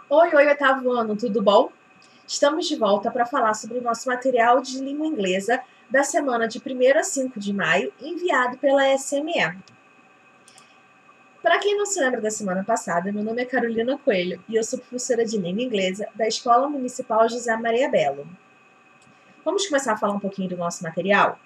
Oi, oi, oitavo ano, tudo bom? Estamos de volta para falar sobre o nosso material de língua inglesa da semana de 1º a 5 de maio, enviado pela SME. Para quem não se lembra da semana passada, meu nome é Carolina Coelho e eu sou professora de língua inglesa da Escola Municipal José Maria Belo. Vamos começar a falar um pouquinho do nosso material?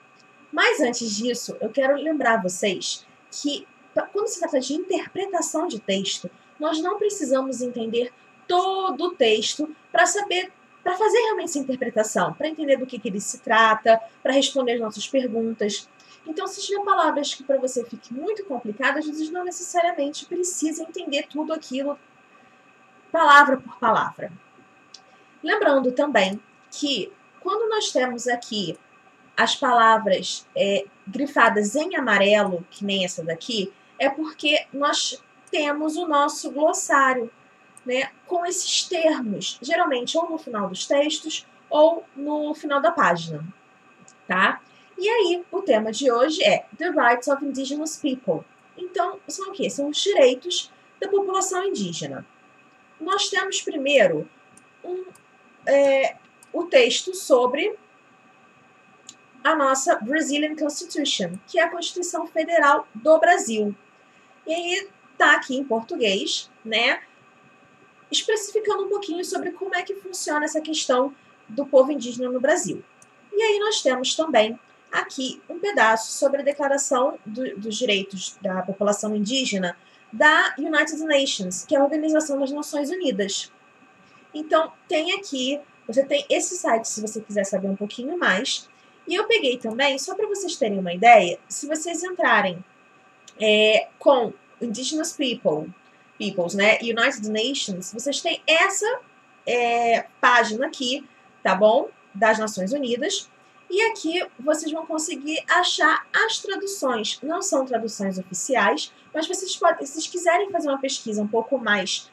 Mas antes disso, eu quero lembrar vocês que quando se trata de interpretação de texto, nós não precisamos entender todo o texto para saber, para fazer realmente essa interpretação, para entender do que ele se trata, para responder as nossas perguntas. Então, se tiver palavras que para você fique muito complicadas, vocês não necessariamente precisam entender tudo aquilo palavra por palavra. Lembrando também que quando nós temos aqui as palavras grifadas em amarelo, que nem essa daqui, é porque nós temos o nosso glossário, né, com esses termos, geralmente ou no final dos textos ou no final da página, tá? E aí, o tema de hoje é The Rights of Indigenous People. Então, são o quê? São os direitos da população indígena. Nós temos primeiro o texto sobre a nossa Brazilian Constitution, que é a Constituição Federal do Brasil. E aí tá aqui em português, né, especificando um pouquinho sobre como é que funciona essa questão do povo indígena no Brasil. E aí nós temos também aqui um pedaço sobre a Declaração dos Direitos da População Indígena da United Nations, que é a Organização das Nações Unidas. Então, tem aqui, você tem esse site se você quiser saber um pouquinho mais. E eu peguei também, só para vocês terem uma ideia, se vocês entrarem com Indigenous Peoples, né, United Nations, vocês têm essa página aqui, tá bom? Das Nações Unidas. E aqui vocês vão conseguir achar as traduções. Não são traduções oficiais, mas vocês podem, se vocês quiserem fazer uma pesquisa um pouco mais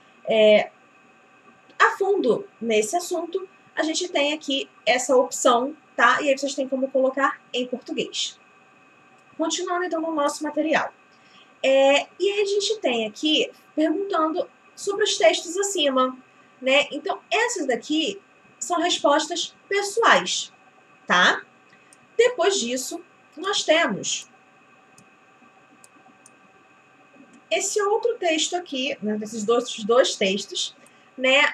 a fundo nesse assunto, a gente tem aqui essa opção, tá? E aí vocês têm como colocar em português. Continuando então no nosso material. E aí a gente tem aqui perguntando sobre os textos acima, né? Então, essas daqui são respostas pessoais, tá? Depois disso, nós temos esse outro texto aqui, né, desses dois textos, né,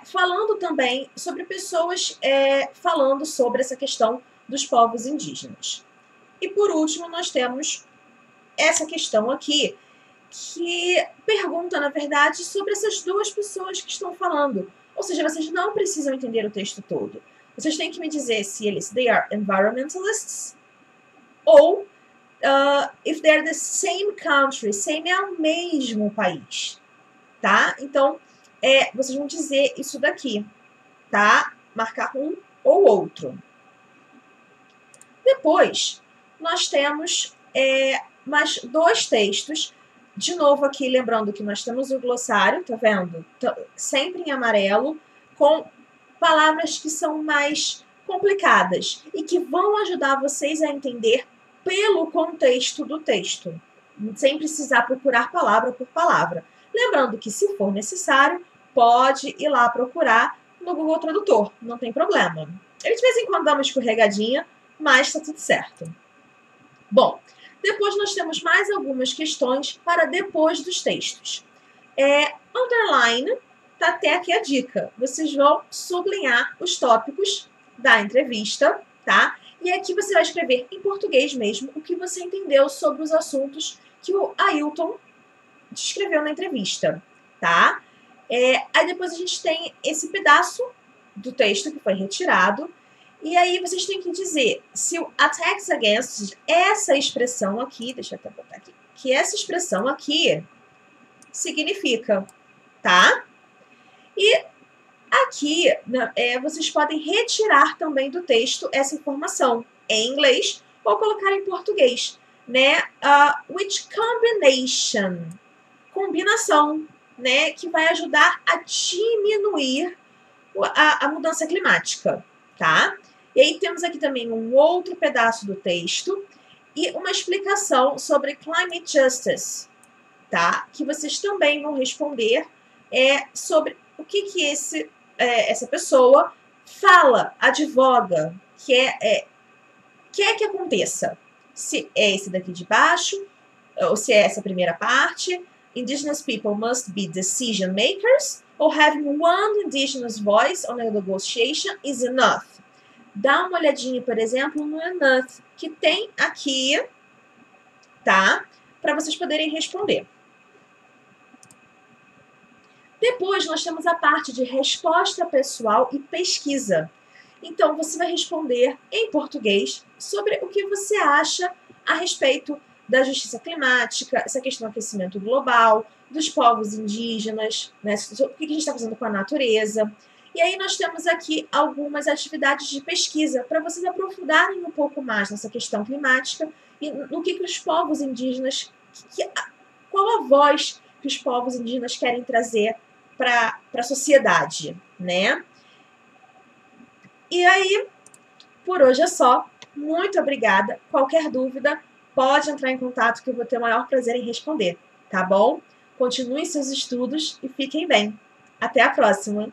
falando também sobre pessoas falando sobre essa questão dos povos indígenas. E por último, nós temos essa questão aqui, que pergunta, na verdade, sobre essas duas pessoas que estão falando. Ou seja, vocês não precisam entender o texto todo. Vocês têm que me dizer se eles they are environmentalists ou if they're the same country, same é o mesmo país, tá? Então, vocês vão dizer isso daqui, tá? Marcar um ou outro. Depois, nós temos mais dois textos. De novo aqui, lembrando que nós temos o glossário, tá vendo? Sempre em amarelo, com palavras que são mais complicadas e que vão ajudar vocês a entender pelo contexto do texto, sem precisar procurar palavra por palavra. Lembrando que, se for necessário, pode ir lá procurar no Google Tradutor, não tem problema. Ele de vez em quando dá uma escorregadinha, mas está tudo certo. Bom, depois nós temos mais algumas questões para depois dos textos. Underline, tá até aqui a dica. Vocês vão sublinhar os tópicos da entrevista, tá? E aqui você vai escrever em português mesmo o que você entendeu sobre os assuntos que o Ailton descreveu na entrevista, tá? Aí depois a gente tem esse pedaço do texto que foi retirado. E aí vocês têm que dizer se o attacks against, essa expressão aqui, deixa eu até botar aqui, que essa expressão aqui significa, tá? E aqui vocês podem retirar também do texto essa informação em inglês ou colocar em português, né? Which combination, combinação, né? Que vai ajudar a diminuir a mudança climática, tá? E aí temos aqui também um outro pedaço do texto e uma explicação sobre climate justice, tá? Que vocês também vão responder sobre o que essa pessoa fala, advoga, quer que aconteça. Se é esse daqui de baixo, ou se é essa primeira parte, Indigenous people must be decision makers, ou having one indigenous voice on a negotiation is enough. Dá uma olhadinha, por exemplo, no enough, que tem aqui, tá? Para vocês poderem responder. Depois, nós temos a parte de resposta pessoal e pesquisa. Então, você vai responder em português sobre o que você acha a respeito da justiça climática, essa questão do aquecimento global, dos povos indígenas, né? O que a gente está fazendo com a natureza. E aí nós temos aqui algumas atividades de pesquisa para vocês aprofundarem um pouco mais nessa questão climática e no que os povos indígenas, qual a voz que os povos indígenas querem trazer para a sociedade, né? E aí, por hoje é só. Muito obrigada. Qualquer dúvida, pode entrar em contato que eu vou ter o maior prazer em responder, tá bom? Continuem seus estudos e fiquem bem. Até a próxima!